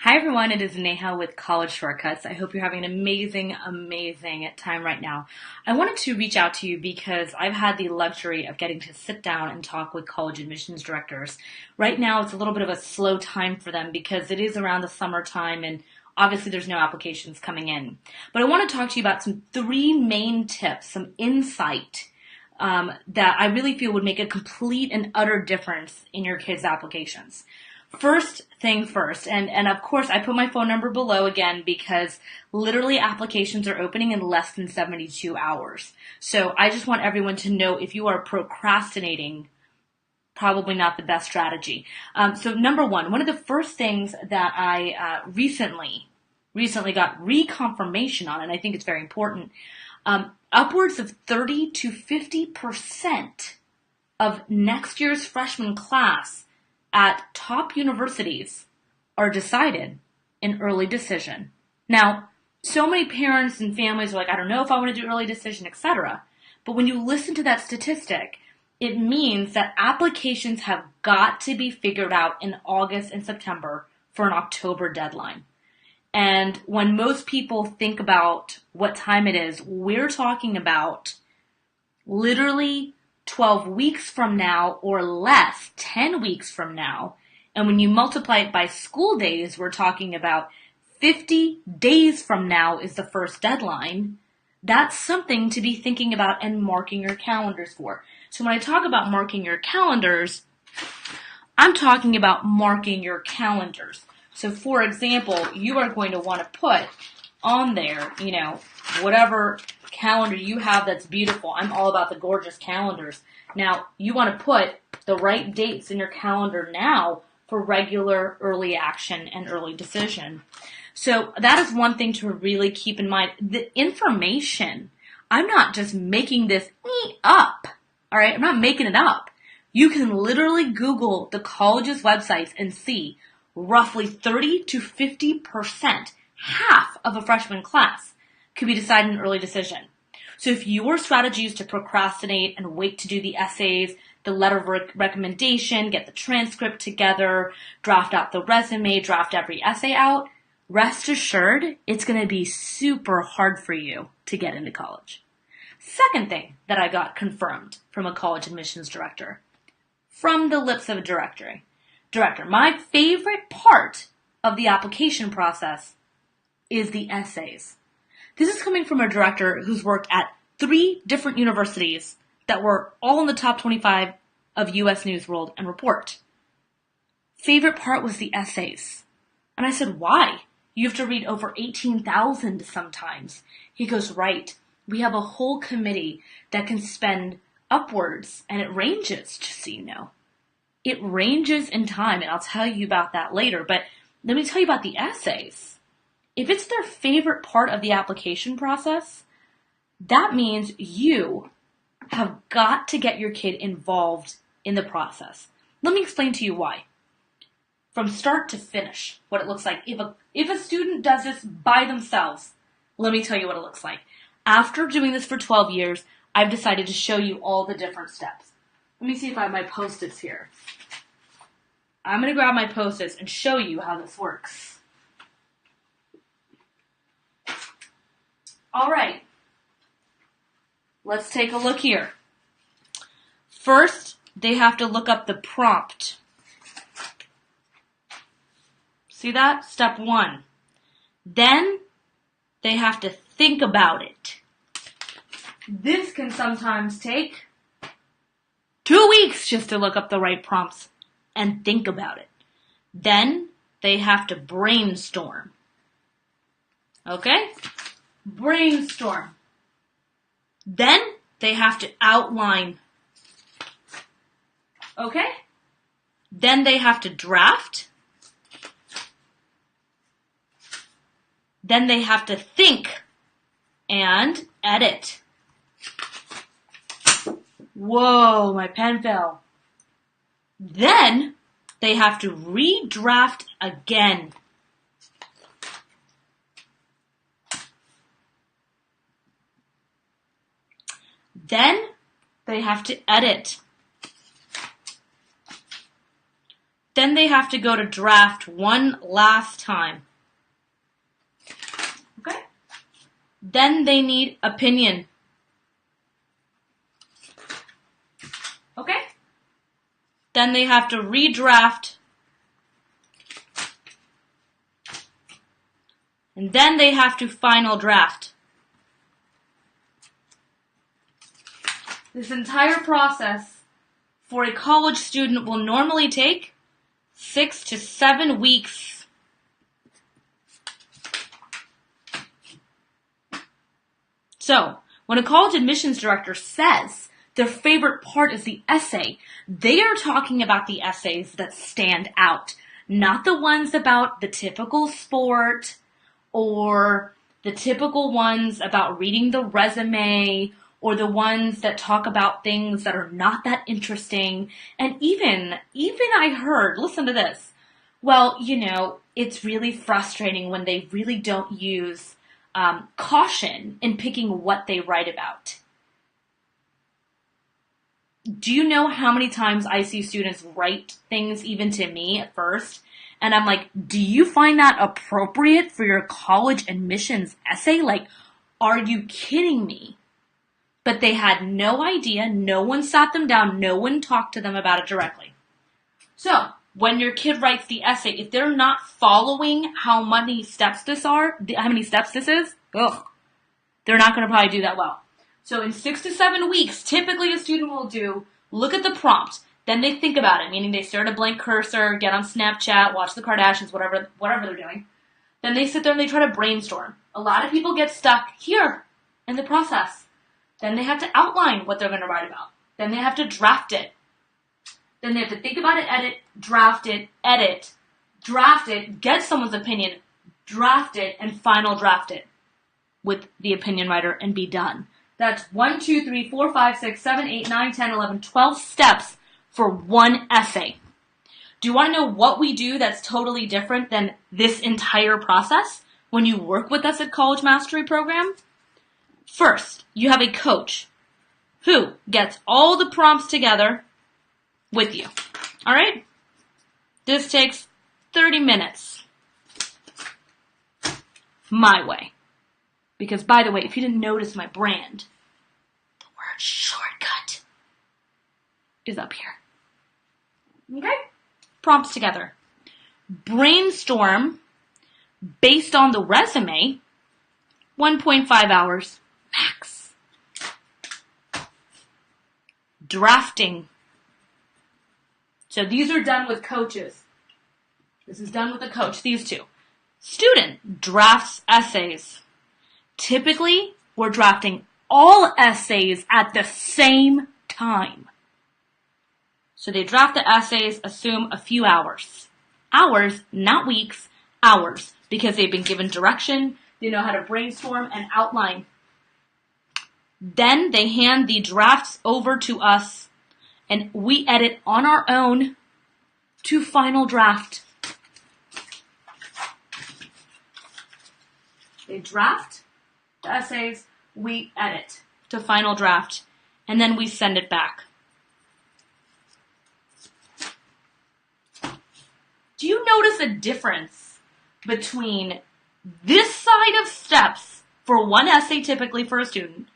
Hi everyone, it is Neha with College Shortcuts. I hope you're having an amazing time right now. I wanted to reach out to you because I've had the luxury of getting to sit down and talk with college admissions directors. Right now it's a little bit of a slow time for them because it is around the summertime and obviously there's no applications coming in. But I want to talk to you about some three main tips, some insight that I really feel would make a complete and utter difference in your kids' applications. First thing first, and of course I put my phone number below again because literally applications are opening in less than 72 hours. So I just want everyone to know if you are procrastinating, probably not the best strategy. So number one of the first things that I recently got reconfirmation on, and I think it's very important, upwards of 30 to 50% of next year's freshman class at top universities are decided in early decision. Now, so many parents and families are like, I don't know if I want to do early decision, etc. But when you listen to that statistic, it means that applications have got to be figured out in August and September for an October deadline. And when most people think about what time it is, we're talking about literally 12 weeks from now or less, 10 weeks from now. And when you multiply it by school days, we're talking about 50 days from now is the first deadline. That's something to be thinking about and marking your calendars for. So when I talk about marking your calendars, I'm talking about marking your calendars. So for example, you are going to want to put on there, whatever calendar you have that's beautiful. I'm all about the gorgeous calendars. Now, you want to put the right dates in your calendar now for regular early action and early decision. So that is one thing to really keep in mind. The information, I'm not just making this up, all right? I'm not making it up. You can literally Google the college's websites and see roughly 30 to 50%, half of a freshman class, could be decided in early decision. So if your strategy is to procrastinate and wait to do the essays, the letter of recommendation, get the transcript together, draft out the resume, draft every essay out, rest assured it's going to be super hard for you to get into college. Second thing that I got confirmed from a college admissions director, from the lips of a director, my favorite part of the application process is the essays. This is coming from a director who's worked at 3 different universities that were all in the top 25 of U.S. News World and Report. Favorite part was the essays. And I said, why? You have to read over 18,000 sometimes. He goes, right. We have a whole committee that can spend upwards, and it ranges, just so you know. It ranges in time, and I'll tell you about that later. But let me tell you about the essays. If it's their favorite part of the application process, that means you have got to get your kid involved in the process. Let me explain to you why. From start to finish, what it looks like. If a student does this by themselves, let me tell you what it looks like. After doing this for 12 years, I've decided to show you all the different steps. Let me see if I have my Post-its here. I'm going to grab my Post-its and show you how this works. All right. Let's take a look here. First, they have to look up the prompt. See that? Step 1. Then, they have to think about it. This can sometimes take 2 weeks just to look up the right prompts and think about it. Then, they have to brainstorm. Okay? Brainstorm. Then, they have to outline. Okay? Then they have to draft. Then they have to think and edit. Whoa, my pen fell. Then they have to redraft again. Then they have to edit. Then they have to go to draft one last time. Okay? Then they need opinion. Okay? Then they have to redraft. And then they have to final draft. This entire process for a college student will normally take 6 to 7 weeks. So, when a college admissions director says their favorite part is the essay, they are talking about the essays that stand out, not the ones about the typical sport or the typical ones about reading the resume or the ones that talk about things that are not that interesting. And even I heard, listen to this, well, it's really frustrating when they really don't use caution in picking what they write about. Do you know how many times I see students write things even to me at first? And I'm like, do you find that appropriate for your college admissions essay? Like, are you kidding me? But they had no idea. No one sat them down. No one talked to them about it directly. So, when your kid writes the essay, if they're not following how many steps this is, they're not going to probably do that well. So in 6 to 7 weeks, typically a student will look at the prompt, then they think about it, meaning they stare at a blank cursor, get on Snapchat, watch the Kardashians, whatever they're doing. Then they sit there and they try to brainstorm. A lot of people get stuck here in the process. Then they have to outline what they're going to write about. Then they have to draft it. Then they have to think about it, edit, draft it, get someone's opinion, draft it, and final draft it with the opinion writer and be done. That's 1, 2, 3, 4, 5, 6, 7, 8, 9, 10, 11, 12 steps for one essay. Do you want to know what we do that's totally different than this entire process when you work with us at College Mastery Program? First, you have a coach who gets all the prompts together with you. All right? This takes 30 minutes. My way. Because, by the way, if you didn't notice my brand, the word shortcut is up here. Okay? Prompts together. Brainstorm based on the resume, 1.5 hours max. Drafting. So these are done with coaches. This is done with a coach, these two. Student drafts essays. Typically, we're drafting all essays at the same time. So they draft the essays, assume a few hours. Hours, not weeks, hours. Because they've been given direction, they know how to brainstorm and outline. Then they hand the drafts over to us, and we edit on our own to final draft. They draft the essays, we edit to final draft, and then we send it back. Do you notice a difference between this side of steps for one essay typically for a student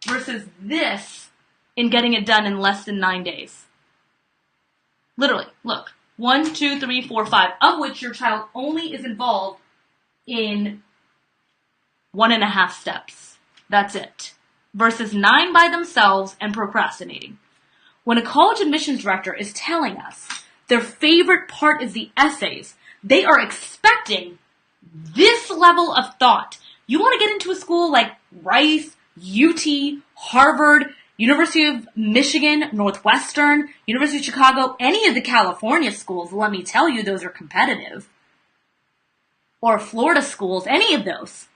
versus this in getting it done in less than 9 days? Literally, look, 1, 2, 3, 4, 5, of which your child only is involved in 1.5 steps. That's it. Versus 9 by themselves and procrastinating. When a college admissions director is telling us their favorite part is the essays, they are expecting this level of thought. You want to get into a school like Rice, UT, Harvard, University of Michigan, Northwestern, University of Chicago, any of the California schools, let me tell you, those are competitive. Or Florida schools, any of those.